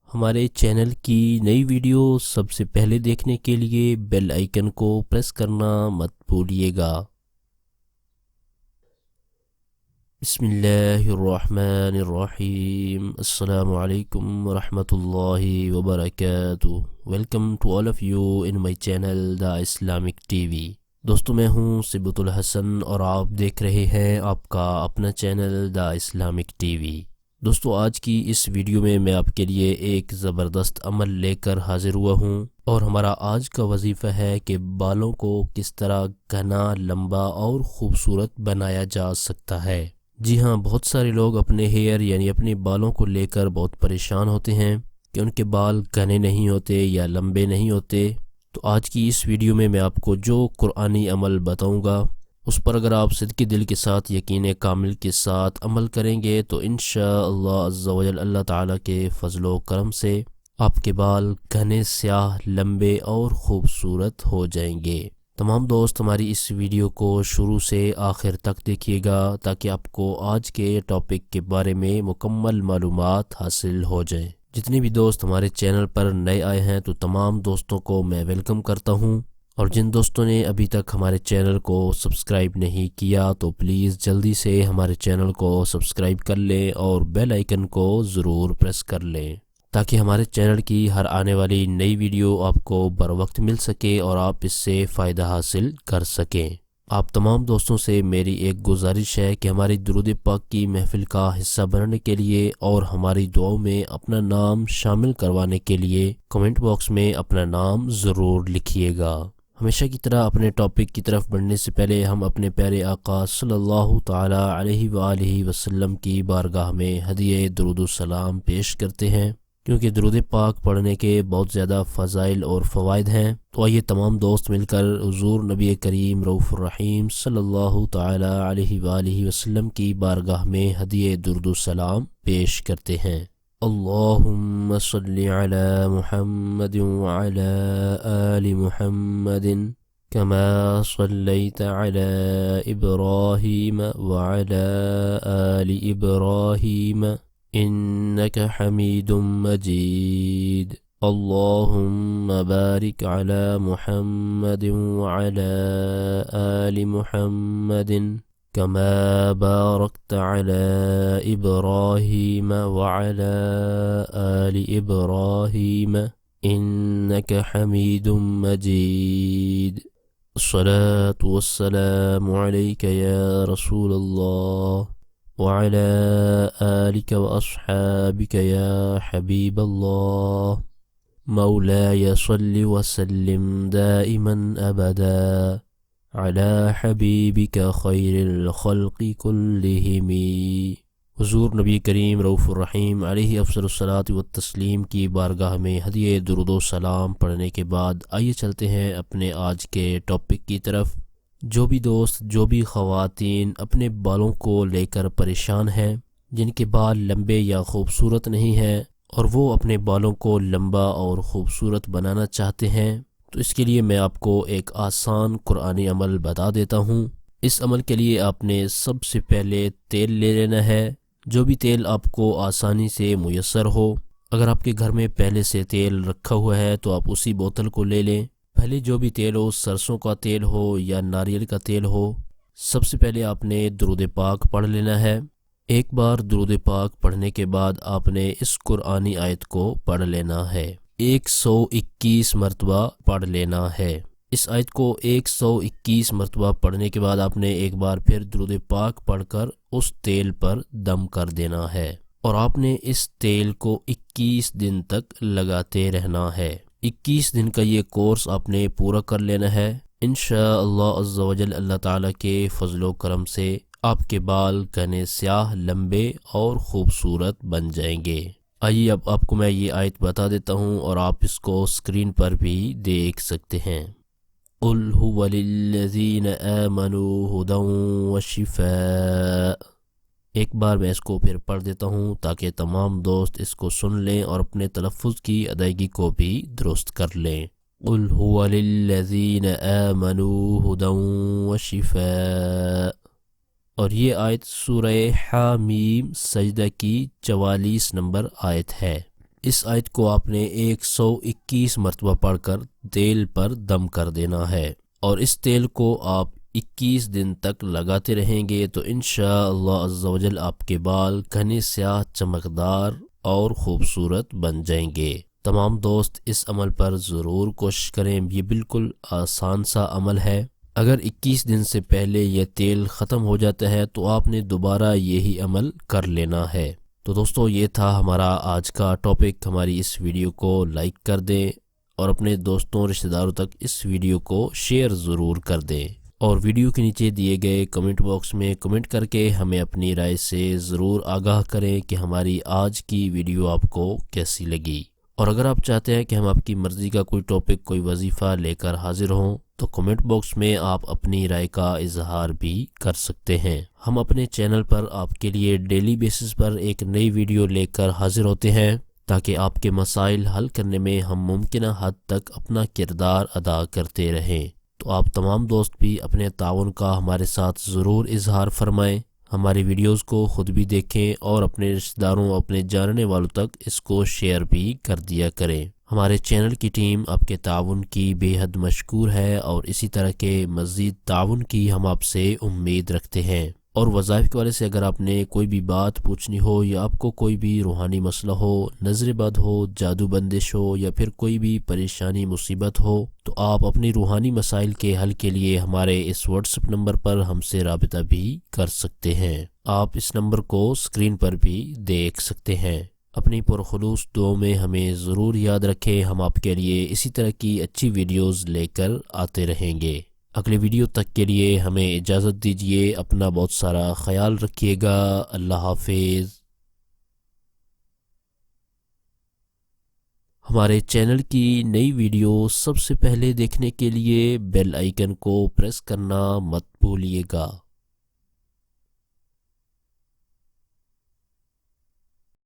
ہمارے چینل کی نئی ویڈیو سب سے پہلے دیکھنے کے لیے بیل آئیکن کو پریس کرنا مت بھولیے گا۔ بسم اللہ الرحمن الرحیم۔ السلام علیکم ورحمۃ اللہ وبرکاتہ۔ Welcome to all of you in my channel the Islamic T V. دوستو، میں ہوں صبت الحسن اور آپ دیکھ رہے ہیں آپ کا اپنا channel the Islamic T V. دوستو، آج کی اس ویڈیو میں آپ کے لیے ایک زبردست عمل لے کر حاضر ہوا ہوں، اور ہمارا آج کا وظیفہ ہے کہ بالوں کو کس طرح گھنا، لمبا اور خوبصورت بنایا جا سکتا ہے۔ جی ہاں، بہت سارے لوگ اپنے ہیئر یعنی اپنے بالوں کو لے کر بہت پریشان ہوتے ہیں کہ ان کے بال گھنے نہیں ہوتے یا لمبے نہیں ہوتے۔ تو آج کی اس ویڈیو میں آپ کو جو قرآنی عمل بتاؤں گا، اس پر اگر آپ صدق دل کے ساتھ، یقین کامل کے ساتھ عمل کریں گے تو انشاءاللہ عز و جل اللہ تعالیٰ کے فضل و کرم سے آپ کے بال گھنے، سیاہ، لمبے اور خوبصورت ہو جائیں گے۔ تمام دوست ہماری اس ویڈیو کو شروع سے آخر تک دیکھیے گا تاکہ آپ کو آج کے ٹاپک کے بارے میں مکمل معلومات حاصل ہو جائیں۔ جتنے بھی دوست ہمارے چینل پر نئے آئے ہیں تو تمام دوستوں کو میں ویلکم کرتا ہوں، اور جن دوستوں نے ابھی تک ہمارے چینل کو سبسکرائب نہیں کیا تو پلیز جلدی سے ہمارے چینل کو سبسکرائب کر لیں اور بیل آئیکن کو ضرور پریس کر لیں تاکہ ہمارے چینل کی ہر آنے والی نئی ویڈیو آپ کو بر وقت مل سکے اور آپ اس سے فائدہ حاصل کر سکیں۔ آپ تمام دوستوں سے میری ایک گزارش ہے کہ ہماری درود پاک کی محفل کا حصہ بننے کے لیے اور ہماری دعاؤں میں اپنا نام شامل کروانے کے لیے کمنٹ باکس میں اپنا نام ضرور لکھیے گا۔ ہمیشہ کی طرح اپنے ٹاپک کی طرف بڑھنے سے پہلے ہم اپنے پیارے آقا صلی اللہ تعالی علیہ وآلہ وسلم کی بارگاہ میں ہدیہ درود و سلام پیش کرتے ہیں، کیونکہ درود پاک پڑھنے کے بہت زیادہ فضائل اور فوائد ہیں۔ تو آئیے تمام دوست مل کر حضور نبی کریم رؤوف الرحیم صلی اللہ تعالی علیہ وآلہ وسلم کی بارگاہ میں ہدیہ درود و سلام پیش کرتے ہیں۔ اللہم صلی علی محمد وعلی آل محمد كما صليت على إبراهيم وعلى آل إبراهيم إنك حميد مجيد اللهم بارك على محمد وعلى آل محمد كما باركت على إبراهيم وعلى آل إبراهيم إنك حميد مجيد الصلاة والسلام عليك يا رسول الله وعلى آلك وأصحابك يا حبيب الله مولاي صل وسلم دائما أبدا على حبيبك خير الخلق كلهم۔ حضور نبی کریم رؤوف الرحیم علیہ افضل الصلاۃ والتسلیم کی بارگاہ میں ہدیہ درود و سلام پڑھنے کے بعد آئیے چلتے ہیں اپنے آج کے ٹاپک کی طرف۔ جو بھی دوست، جو بھی خواتین اپنے بالوں کو لے کر پریشان ہیں، جن کے بال لمبے یا خوبصورت نہیں ہیں اور وہ اپنے بالوں کو لمبا اور خوبصورت بنانا چاہتے ہیں، تو اس کے لیے میں آپ کو ایک آسان قرآنی عمل بتا دیتا ہوں۔ اس عمل کے لیے آپ نے سب سے پہلے تیل لے لینا ہے، جو بھی تیل آپ کو آسانی سے میسر ہو۔ اگر آپ کے گھر میں پہلے سے تیل رکھا ہوا ہے تو آپ اسی بوتل کو لے لیں۔ پہلے جو بھی تیل ہو، سرسوں کا تیل ہو یا ناریل کا تیل ہو، سب سے پہلے آپ نے درود پاک پڑھ لینا ہے۔ ایک بار درود پاک پڑھنے کے بعد آپ نے اس قرآنی آیت کو پڑھ لینا ہے، 121 مرتبہ پڑھ لینا ہے۔ اس آیت کو 121 مرتبہ پڑھنے کے بعد آپ نے ایک بار پھر درود پاک پڑھ کر اس تیل پر دم کر دینا ہے، اور آپ نے اس تیل کو 21 دن تک لگاتے رہنا ہے۔ 21 دن کا یہ کورس آپ نے پورا کر لینا ہے۔ انشاءاللہ عز و جل اللہ تعالیٰ کے فضل و کرم سے آپ کے بال گھنے، سیاہ، لمبے اور خوبصورت بن جائیں گے۔ آئیے اب آپ کو میں یہ آیت بتا دیتا ہوں اور آپ اس کو اسکرین پر بھی دیکھ سکتے ہیں۔ قُلْ هُوَ لِلَّذِينَ آمَنُوا هُدًى وَشِفَاءٌ۔ ایک بار میں اس کو پھر پڑھ دیتا ہوں تاکہ تمام دوست اس کو سن لیں اور اپنے تلفظ کی ادائیگی کو بھی درست کر لیں۔ قُلْ هُوَ لِلَّذِينَ آمَنُوا هُدًى وَشِفَاءٌ۔ اور یہ آیت سورہ حامیم سجدہ کی 44 نمبر آیت ہے۔ اس آیت کو آپ نے 121 مرتبہ پڑھ کر تیل پر دم کر دینا ہے، اور اس تیل کو آپ 21 دن تک لگاتے رہیں گے تو انشاءاللہ عز و جل آپ کے بال گھنے سیاہ چمکدار اور خوبصورت بن جائیں گے۔ تمام دوست اس عمل پر ضرور کوشش کریں، یہ بالکل آسان سا عمل ہے۔ اگر 21 دن سے پہلے یہ تیل ختم ہو جاتا ہے تو آپ نے دوبارہ یہی عمل کر لینا ہے۔ تو دوستو یہ تھا ہمارا آج کا ٹاپک۔ ہماری اس ویڈیو کو لائک کر دیں اور اپنے دوستوں رشتہ داروں تک اس ویڈیو کو شیئر ضرور کر دیں، اور ویڈیو کے نیچے دیے گئے کمنٹ باکس میں کمنٹ کر کے ہمیں اپنی رائے سے ضرور آگاہ کریں کہ ہماری آج کی ویڈیو آپ کو کیسی لگی۔ اور اگر آپ چاہتے ہیں کہ ہم آپ کی مرضی کا کوئی ٹاپک، کوئی وظیفہ لے کر حاضر ہوں تو کمنٹ باکس میں آپ اپنی رائے کا اظہار بھی کر سکتے ہیں۔ ہم اپنے چینل پر آپ کے لیے ڈیلی بیسس پر ایک نئی ویڈیو لے کر حاضر ہوتے ہیں تاکہ آپ کے مسائل حل کرنے میں ہم ممکنہ حد تک اپنا کردار ادا کرتے رہیں۔ تو آپ تمام دوست بھی اپنے تعاون کا ہمارے ساتھ ضرور اظہار فرمائیں، ہماری ویڈیوز کو خود بھی دیکھیں اور اپنے رشتہ داروں، اپنے جاننے والوں تک اس کو شیئر بھی کر دیا کریں۔ ہمارے چینل کی ٹیم آپ کے تعاون کی بے حد مشکور ہے، اور اسی طرح کے مزید تعاون کی ہم آپ سے امید رکھتے ہیں۔ اور وظائف کے والے سے اگر آپ نے کوئی بھی بات پوچھنی ہو، یا آپ کو کوئی بھی روحانی مسئلہ ہو، نظر بد ہو، جادو بندش ہو، یا پھر کوئی بھی پریشانی مصیبت ہو، تو آپ اپنی روحانی مسائل کے حل کے لیے ہمارے اس واٹس ایپ نمبر پر ہم سے رابطہ بھی کر سکتے ہیں۔ آپ اس نمبر کو اسکرین پر بھی دیکھ سکتے ہیں۔ اپنی پرخلوص دعاؤں میں ہمیں ضرور یاد رکھیں، ہم آپ کے لیے اسی طرح کی اچھی ویڈیوز لے کر آتے رہیں گے۔ اگلے ویڈیو تک کے لیے ہمیں اجازت دیجیے، اپنا بہت سارا خیال رکھیے گا۔ اللہ حافظ۔ ہمارے چینل کی نئی ویڈیو سب سے پہلے دیکھنے کے لیے بیل آئیکن کو پریس کرنا مت بھولیے گا۔